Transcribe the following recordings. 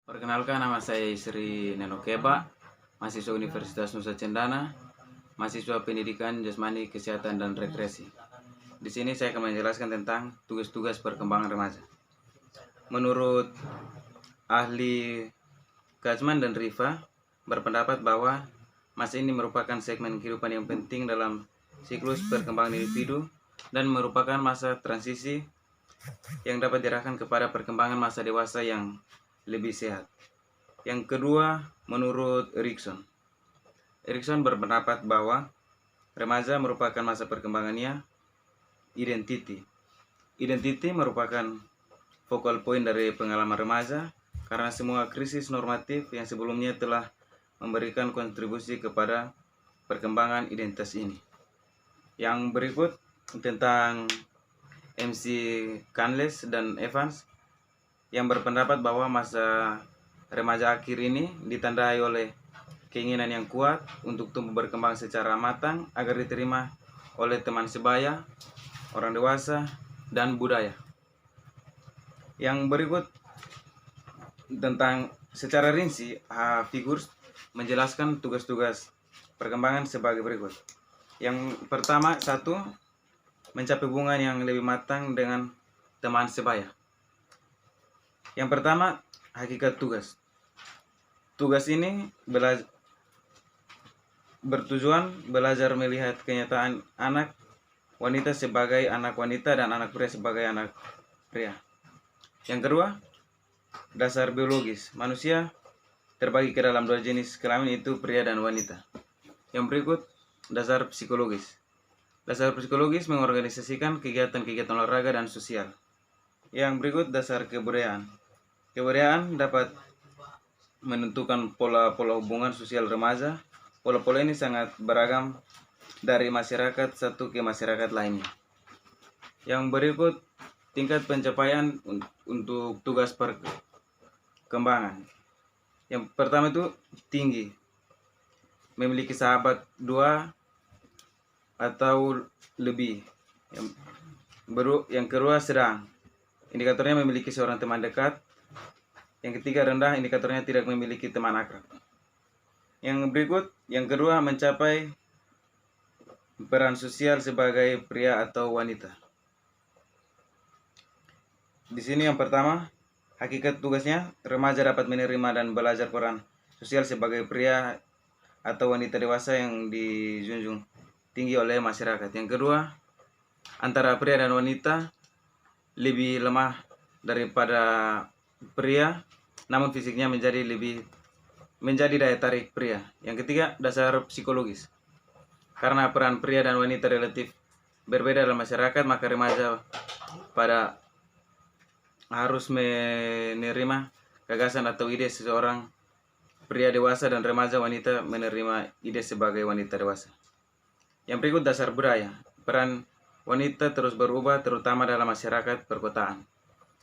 Perkenalkan, nama saya Sri Neno Keba, mahasiswa Universitas Nusa Cendana, mahasiswa Pendidikan Jasmani, Kesehatan, dan Rekreasi. Di sini saya akan menjelaskan tentang tugas-tugas perkembangan remaja. Menurut ahli Kajman dan Riva, berpendapat bahwa masa ini merupakan segmen kehidupan yang penting dalam siklus perkembangan individu dan merupakan masa transisi yang dapat diarahkan kepada perkembangan masa dewasa yang lebih sehat. Yang kedua, menurut Erikson berpendapat bahwa remaja merupakan masa perkembangannya identity. Identity merupakan focal point dari pengalaman remaja karena semua krisis normatif yang sebelumnya telah memberikan kontribusi kepada perkembangan identitas ini. Yang berikut tentang MC Canles dan Evans yang berpendapat bahwa masa remaja akhir ini ditandai oleh keinginan yang kuat untuk tumbuh berkembang secara matang agar diterima oleh teman sebaya, orang dewasa, dan budaya. Yang berikut tentang secara rinci, Figures menjelaskan tugas-tugas perkembangan sebagai berikut. Yang pertama, 1. Mencapai hubungan yang lebih matang dengan teman sebaya. Yang pertama, hakikat tugas. Tugas ini bertujuan belajar melihat kenyataan anak wanita sebagai anak wanita dan anak pria sebagai anak pria. Yang kedua, dasar biologis. Manusia terbagi ke dalam dua jenis kelamin, yaitu pria dan wanita. Yang berikut, dasar psikologis. Dasar psikologis mengorganisasikan kegiatan-kegiatan olahraga dan sosial. Yang berikut, dasar kebudayaan. Kebudayaan dapat menentukan pola-pola hubungan sosial remaja. Pola-pola ini sangat beragam dari masyarakat satu ke masyarakat lainnya. Yang berikut, tingkat pencapaian untuk tugas perkembangan. Yang pertama itu tinggi, memiliki sahabat 2 atau lebih. Yang kedua, sedang, indikatornya memiliki seorang teman dekat. Yang ketiga, rendah, indikatornya tidak memiliki teman akrab. Yang berikut, yang kedua, mencapai peran sosial sebagai pria atau wanita. Di sini yang pertama, hakikat tugasnya, remaja dapat menerima dan belajar peran sosial sebagai pria atau wanita dewasa yang dijunjung tinggi oleh masyarakat. Yang kedua, antara pria dan wanita lebih lemah daripada pria, namun fisiknya menjadi daya tarik pria. Yang ketiga, dasar psikologis. Karena peran pria dan wanita relatif berbeda dalam masyarakat, maka remaja harus menerima gagasan atau ide seseorang pria dewasa dan remaja wanita menerima ide sebagai wanita dewasa. Yang berikut, dasar budaya. Peran wanita terus berubah, terutama dalam masyarakat perkotaan.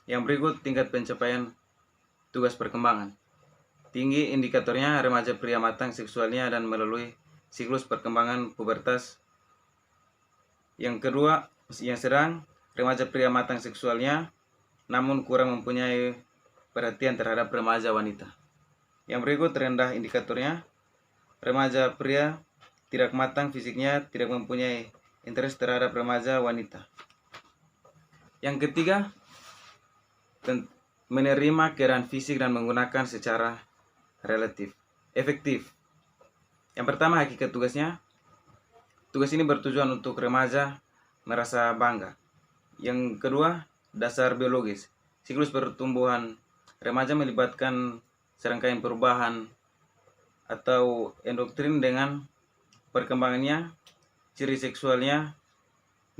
Yang berikut, tingkat pencapaian tugas perkembangan. Tinggi, indikatornya remaja pria matang seksualnya dan melalui siklus perkembangan pubertas. Yang kedua, yang sedang, remaja pria matang seksualnya namun kurang mempunyai perhatian terhadap remaja wanita. Yang berikut, rendah, indikatornya remaja pria tidak matang fisiknya, tidak mempunyai interest terhadap remaja wanita. Yang ketiga, menerima keadaan fisik dan menggunakan secara relatif efektif. Yang pertama, hakikat tugasnya. Tugas ini bertujuan untuk remaja merasa bangga. Yang kedua, dasar biologis. Siklus pertumbuhan remaja melibatkan serangkaian perubahan atau endoktrin dengan perkembangannya, ciri seksualnya,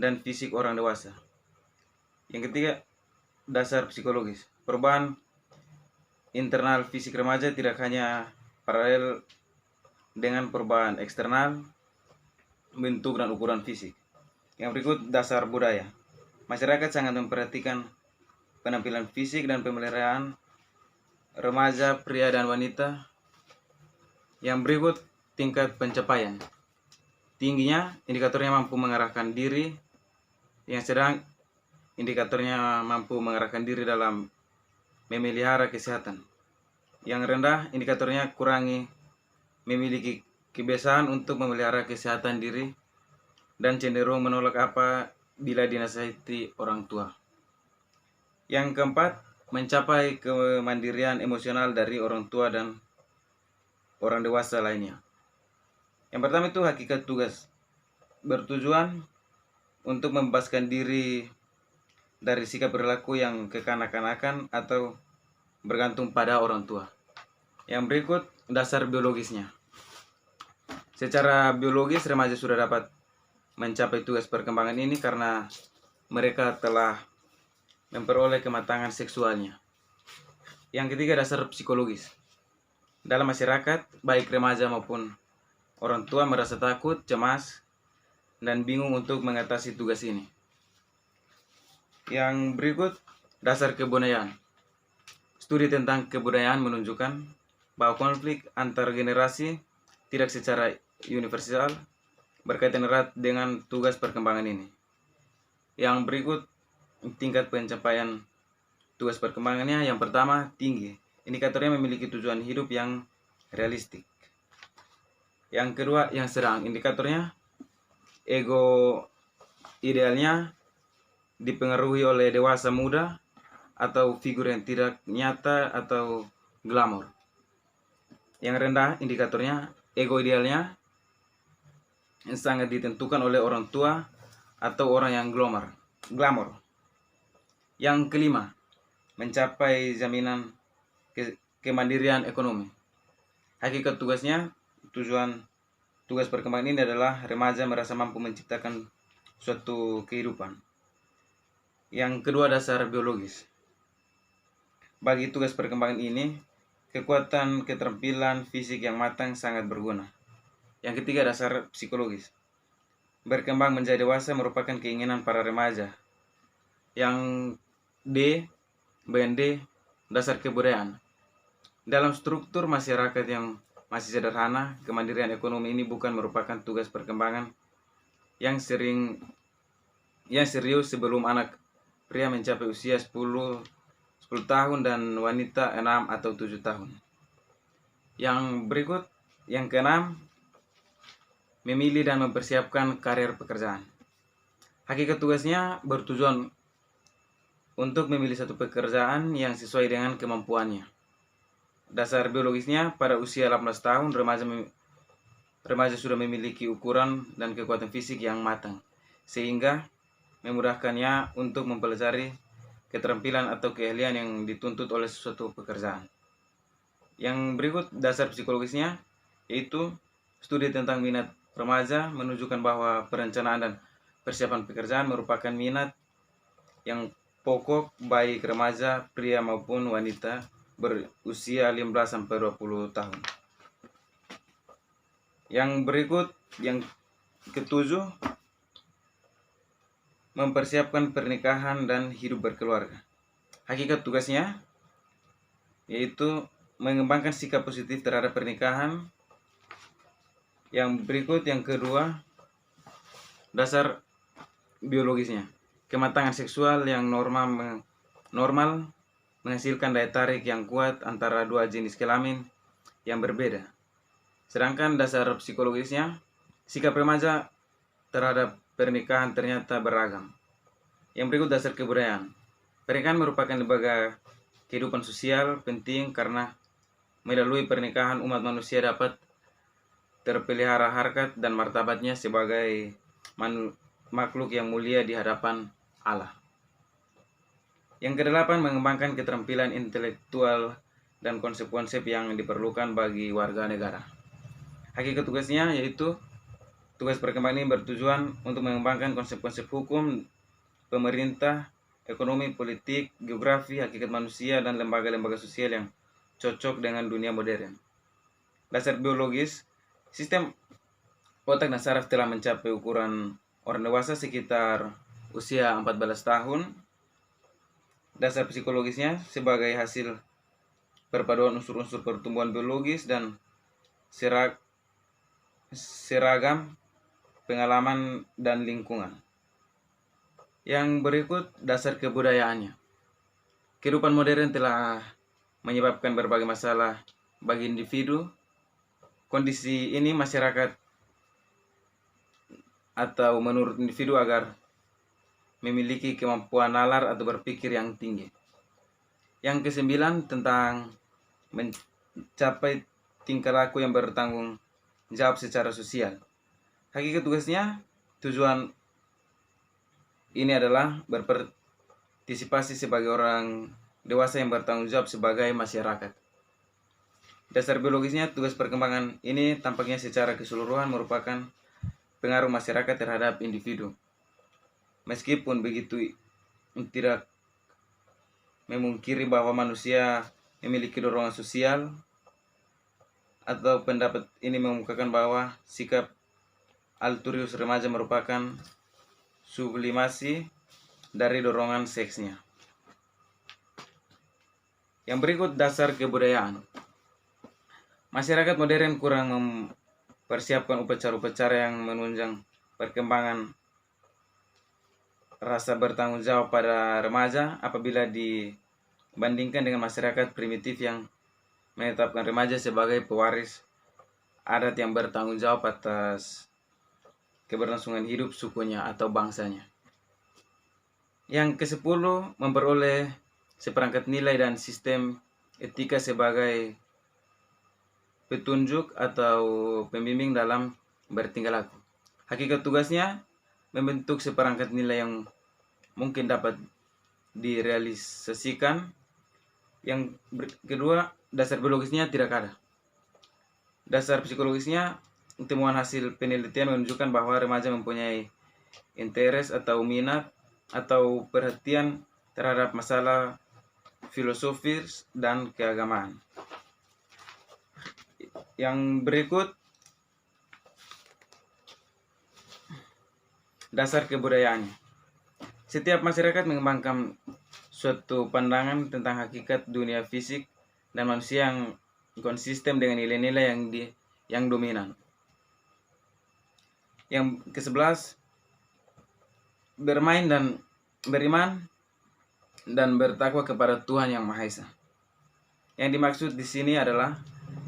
dan fisik orang dewasa. Yang ketiga, dasar psikologis. Perubahan internal fisik remaja tidak hanya paralel dengan perubahan eksternal, bentuk dan ukuran fisik. Yang berikut, dasar budaya. Masyarakat sangat memperhatikan penampilan fisik dan pemeliharaan remaja, pria, dan wanita. Yang berikut, tingkat pencapaian. Tingginya, indikatornya mampu mengarahkan diri. Yang sedang, indikatornya mampu mengarahkan diri dalam memelihara kesehatan. Yang rendah, indikatornya kurangi memiliki kebiasaan untuk memelihara kesehatan diri dan cenderung menolak apa bila dinasihati orang tua. Yang keempat, mencapai kemandirian emosional dari orang tua dan orang dewasa lainnya. Yang pertama itu hakikat tugas, bertujuan untuk membebaskan diri dari sikap perilaku yang kekanak-kanakan atau bergantung pada orang tua. Yang berikut dasar biologisnya. Secara biologis remaja sudah dapat mencapai tugas perkembangan ini karena mereka telah memperoleh kematangan seksualnya. Yang ketiga, dasar psikologis. Dalam masyarakat, baik remaja maupun orang tua merasa takut, cemas, dan bingung untuk mengatasi tugas ini. Yang berikut, dasar kebudayaan. Studi tentang kebudayaan menunjukkan bahwa konflik antar generasi tidak secara universal berkaitan erat dengan tugas perkembangan ini. Yang berikut, tingkat pencapaian tugas perkembangannya. Yang pertama, tinggi. Indikatornya memiliki tujuan hidup yang realistik. Yang kedua, yang sedang. Indikatornya ego idealnya dipengaruhi oleh dewasa muda atau figur yang tidak nyata atau glamor. Yang rendah, indikatornya ego idealnya yang sangat ditentukan oleh orang tua atau orang yang glamor. Yang kelima, mencapai jaminan kemandirian ekonomi. Hakikat tugasnya, tujuan tugas perkembangan ini adalah remaja merasa mampu menciptakan suatu kehidupan. Yang kedua, dasar biologis. Bagi tugas perkembangan ini, kekuatan keterampilan fisik yang matang sangat berguna. Yang ketiga, dasar psikologis. Berkembang menjadi dewasa merupakan keinginan para remaja. Yang BND, dasar kebudayaan. Dalam struktur masyarakat yang masih sederhana, kemandirian ekonomi ini bukan merupakan tugas perkembangan yang serius sebelum anak pria mencapai usia 10 tahun dan wanita 6 atau 7 tahun. Yang berikut, yang keenam, memilih dan mempersiapkan karir pekerjaan. Hakikat tugasnya bertujuan untuk memilih satu pekerjaan yang sesuai dengan kemampuannya. Dasar biologisnya, pada usia 18 tahun, remaja sudah memiliki ukuran dan kekuatan fisik yang matang, sehingga memudahkannya untuk mempelajari keterampilan atau keahlian yang dituntut oleh suatu pekerjaan. Yang berikut, dasar psikologisnya, yaitu studi tentang minat remaja menunjukkan bahwa perencanaan dan persiapan pekerjaan merupakan minat yang pokok baik remaja, pria maupun wanita berusia 15-20 tahun. Yang berikut, yang ketujuh, mempersiapkan pernikahan dan hidup berkeluarga. Hakikat tugasnya yaitu mengembangkan sikap positif terhadap pernikahan. Yang berikut, yang kedua, dasar biologisnya. Kematangan seksual yang normal menghasilkan daya tarik yang kuat antara dua jenis kelamin yang berbeda. Sedangkan dasar psikologisnya, sikap remaja terhadap pernikahan ternyata beragam. Yang berikut, dasar kebudayaan. Pernikahan merupakan lembaga kehidupan sosial penting karena melalui pernikahan umat manusia dapat terpelihara harkat dan martabatnya sebagai makhluk yang mulia di hadapan Allah. Yang kedelapan, mengembangkan keterampilan intelektual dan konsep-konsep yang diperlukan bagi warga negara. Hakikat tugasnya yaitu tugas perkembangan ini bertujuan untuk mengembangkan konsep-konsep hukum, pemerintah, ekonomi, politik, geografi, hakikat manusia, dan lembaga-lembaga sosial yang cocok dengan dunia modern. Dasar biologis, sistem otak dan saraf telah mencapai ukuran orang dewasa sekitar usia 14 tahun. Dasar psikologisnya sebagai hasil perpaduan unsur-unsur pertumbuhan biologis dan seragam pengalaman dan lingkungan. Yang berikut, dasar kebudayaannya. Kehidupan modern telah menyebabkan berbagai masalah bagi individu. Kondisi ini masyarakat atau menurut individu agar memiliki kemampuan nalar atau berpikir yang tinggi. Yang kesembilan tentang mencapai tingkah laku yang bertanggung jawab secara sosial. Hakikat tugasnya, tujuan ini adalah berpartisipasi sebagai orang dewasa yang bertanggung jawab sebagai masyarakat. Dasar biologisnya, tugas perkembangan ini tampaknya secara keseluruhan merupakan pengaruh masyarakat terhadap individu. Meskipun begitu, tidak memungkiri bahwa manusia memiliki dorongan sosial, atau pendapat ini mengemukakan bahwa sikap altruis remaja merupakan sublimasi dari dorongan seksnya. Yang berikut dasar kebudayaan. Masyarakat modern kurang mempersiapkan upacara-upacara yang menunjang perkembangan rasa bertanggung jawab pada remaja apabila dibandingkan dengan masyarakat primitif yang menetapkan remaja sebagai pewaris adat yang bertanggung jawab atas keberlangsungan hidup sukunya atau bangsanya. Yang ke-10, memperoleh seperangkat nilai dan sistem etika sebagai petunjuk atau pembimbing dalam bertingkah laku. Hakikat tugasnya membentuk seperangkat nilai yang mungkin dapat direalisasikan. Yang kedua, dasar biologisnya tidak ada. Dasar psikologisnya, temuan hasil penelitian menunjukkan bahwa remaja mempunyai interest atau minat atau perhatian terhadap masalah filosofis dan keagamaan. Yang berikut, dasar kebudayaan. Setiap masyarakat mengembangkan suatu pandangan tentang hakikat dunia fisik dan manusia yang konsisten dengan nilai-nilai yang dominan. Yang ke-11, beriman dan bertakwa kepada Tuhan Yang Maha Esa. Yang dimaksud di sini adalah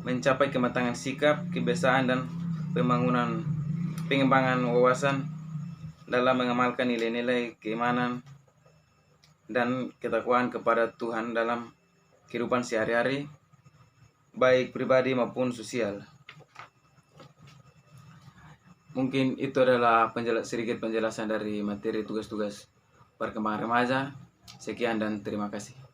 mencapai kematangan sikap, kebiasaan, dan pengembangan wawasan dalam mengamalkan nilai-nilai keimanan dan ketakwaan kepada Tuhan dalam kehidupan sehari-hari, baik pribadi maupun sosial. Mungkin itu adalah sedikit penjelasan dari materi tugas-tugas perkembangan remaja. Sekian dan terima kasih.